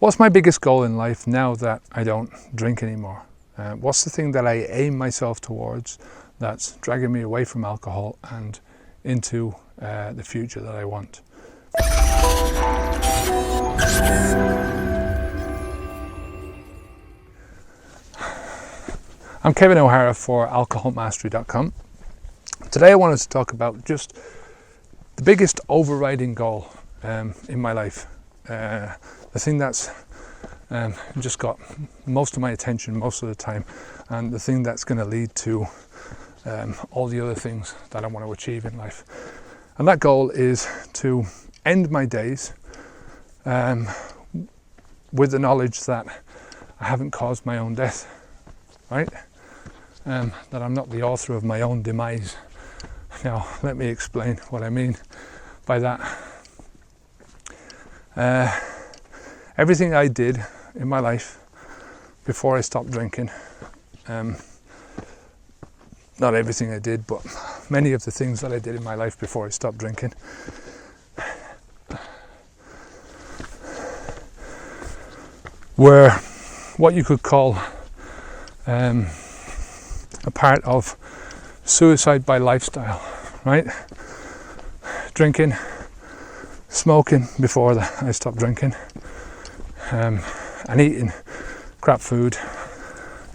What's my biggest goal in life now that I don't drink anymore? What's the thing that I aim myself towards that's dragging me away from alcohol and into the future that I want? I'm Kevin O'Hara for alcoholmastery.com. Today I wanted to talk about just the biggest overriding goal in my life. The thing that's just got most of my attention most of the time, and the thing that's going to lead to all the other things that I want to achieve in life. And that goal is to end my days with the knowledge that I haven't caused my own death, right? That I'm not the author of my own demise. Now, let me explain what I mean by that. Everything I did in my life before I stopped drinking, not everything I did, but many of the things that I did in my life before I stopped drinking, were what you could call a part of suicide by lifestyle, right? Drinking, smoking before I stopped drinking, and eating crap food.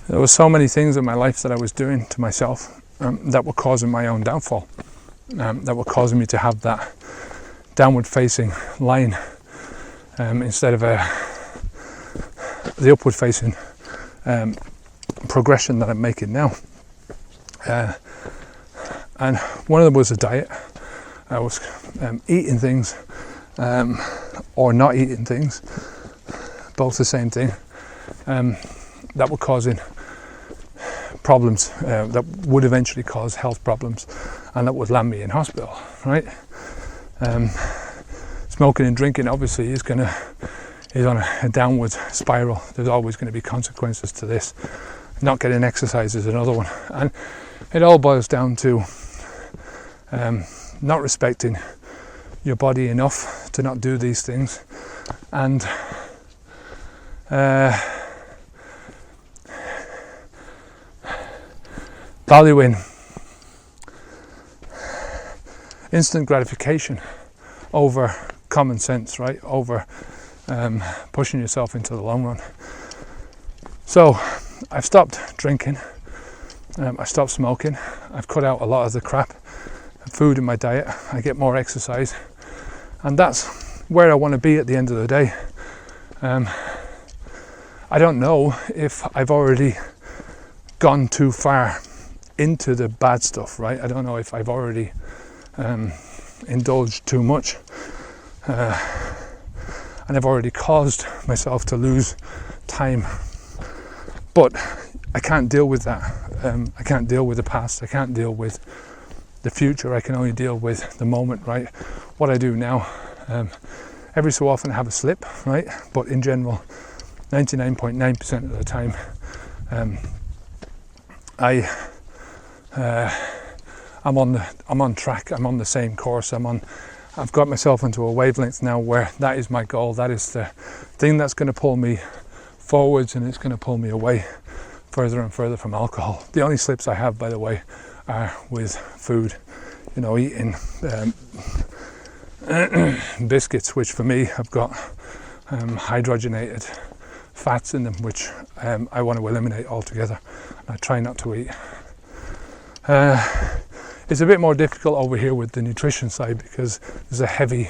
There were so many things in my life that I was doing to myself that were causing my own downfall, that were causing me to have that downward facing line instead of the upward facing progression that I'm making now. And one of them was a diet. I was eating things or not eating things, both the same thing, that were causing problems that would eventually cause health problems, and that would land me in hospital, right? Smoking and drinking obviously is on a downward spiral. There's always going to be consequences to this. Not getting exercise is another one, and it all boils down to not respecting your body enough to not do these things, and valuing instant gratification over common sense, right? Over pushing yourself into the long run. So I've stopped drinking, I stopped smoking, I've cut out a lot of the crap food in my diet, I get more exercise, and that's where I want to be at the end of the day. I don't know if I've already gone too far into the bad stuff, right? I don't know if I've already indulged too much, and I've already caused myself to lose time. But I can't deal with that. I can't deal with the past. I can't deal with the future. I can only deal with the moment, right? What I do now, every so often I have a slip, right? But in general, 99.9% of the time, I'm on track. I'm on the same course. I've got myself into a wavelength now where that is my goal. That is the thing that's going to pull me forwards, and it's going to pull me away further and further from alcohol. The only slips I have, by the way, are with food. You know, eating biscuits, which for me have got hydrogenated fats in them, which I want to eliminate altogether. I try not to eat. It's a bit more difficult over here with the nutrition side because there's a heavy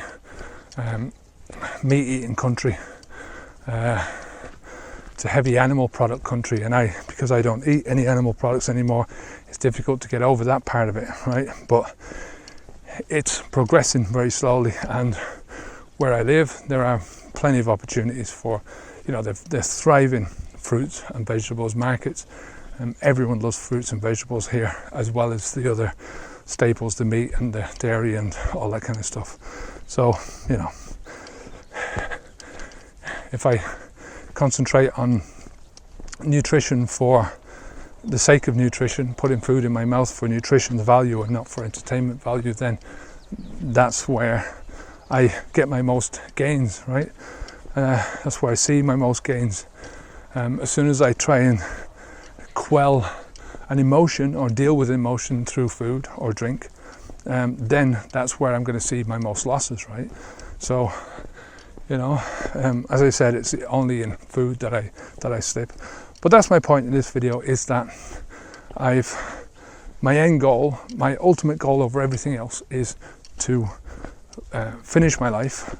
meat eating country. It's a heavy animal product country, and because I don't eat any animal products anymore, it's difficult to get over that part of it, right? But it's progressing very slowly, and where I live there are plenty of opportunities for, they're thriving fruits and vegetables markets, and everyone loves fruits and vegetables here, as well as the other staples, the meat and the dairy and all that kind of stuff. So, if I concentrate on nutrition for the sake of nutrition, putting food in my mouth for nutrition's value and not for entertainment value, then that's where I get my most gains, right? That's where I see my most gains. As soon as I try and quell an emotion or deal with emotion through food or drink, then that's where I'm going to see my most losses, right? So, as I said, it's only in food that I slip. But that's my point in this video, is that my end goal, my ultimate goal over everything else, is to finish my life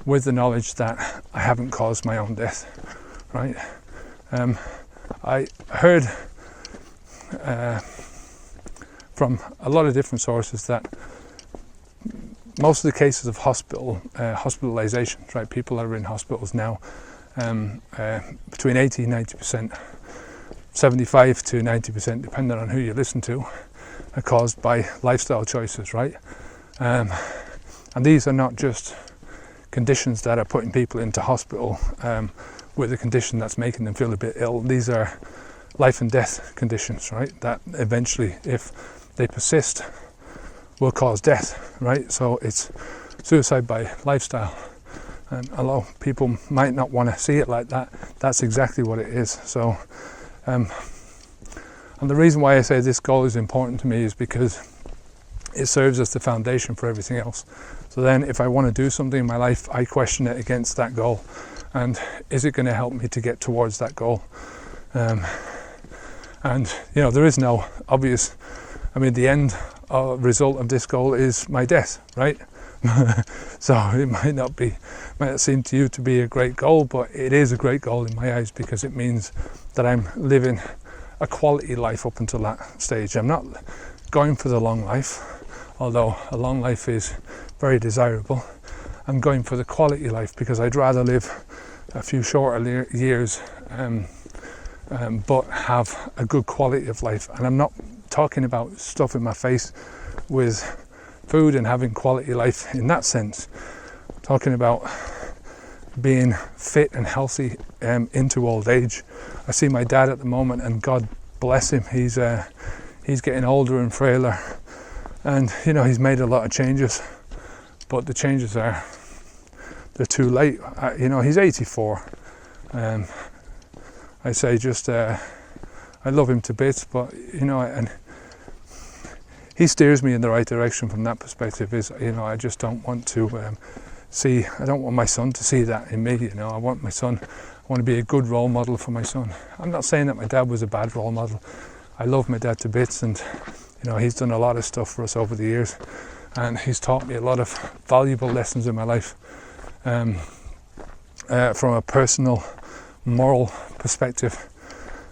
with the knowledge that I haven't caused my own death, right? I heard from a lot of different sources that most of the cases of hospitalizations, right, people that are in hospitals now, between 80 and 90%, 75 to 90%, depending on who you listen to, are caused by lifestyle choices, right? And these are not just conditions that are putting people into hospital with a condition that's making them feel a bit ill. These are life and death conditions, right? That eventually, if they persist, will cause death, right? So it's suicide by lifestyle. Although people might not want to see it like that, that's exactly what it is. So, and the reason why I say this goal is important to me is because it serves as the foundation for everything else. So then if I want to do something in my life, I question it against that goal. And is it going to help me to get towards that goal? And there is no obvious, the end result of this goal is my death, right? So it might not seem to you to be a great goal, but it is a great goal in my eyes, because it means that I'm living a quality life up until that stage. I'm not going for the long life, although a long life is very desirable. I'm going for the quality life, because I'd rather live a few shorter years but have a good quality of life. And I'm not talking about stuffing my face with food and having quality life in that sense. I'm talking about being fit and healthy into old age. I see my dad at the moment, and God bless him, he's getting older and frailer, and he's made a lot of changes, but the changes they're too late. He's 84. I say I love him to bits, but and he steers me in the right direction from that perspective. I just don't want to I don't want my son to see that in me. I want to be a good role model for my son. I'm not saying that my dad was a bad role model. I love my dad to bits, and he's done a lot of stuff for us over the years, and he's taught me a lot of valuable lessons in my life, from a personal, moral perspective,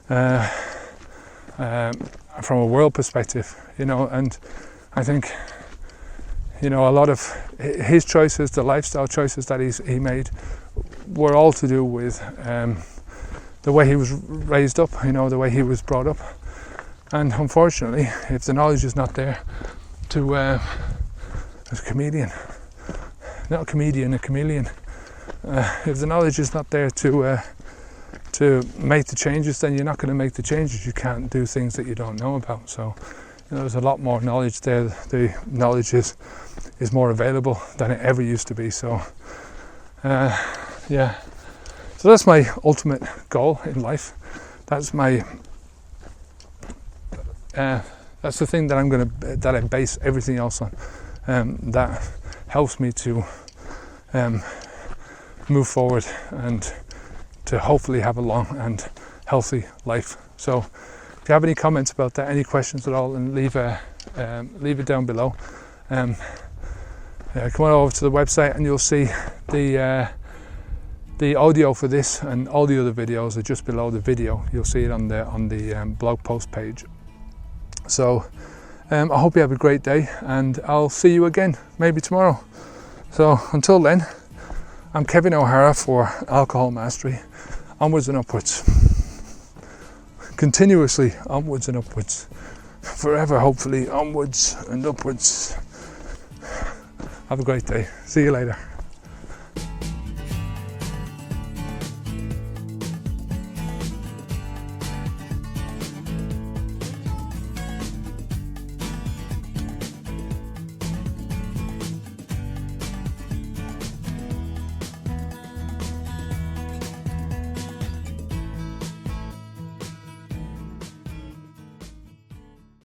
from a world perspective, and I think a lot of his choices, the lifestyle choices that he made, were all to do with the way he was raised up, the way he was brought up. And unfortunately, if the knowledge is not there to a chameleon, not a comedian, a chameleon, if the knowledge is not there to make the changes, then you're not going to make the changes. You can't do things that you don't know about. So there's a lot more knowledge there. The knowledge is more available than it ever used to be. So so that's my ultimate goal in life. That's my that's the thing that I base everything else on. That helps me to move forward and to hopefully have a long and healthy life. So if you have any comments about that, any questions at all, then leave it down below. Come on over to the website, and you'll see the audio for this and all the other videos are just below the video. You'll see it on the blog post page. So I hope you have a great day, and I'll see you again maybe tomorrow. So until then, I'm Kevin O'Hara for Alcohol Mastery. Onwards and upwards. Continuously onwards and upwards. Forever, hopefully, onwards and upwards. Have a great day. See you later.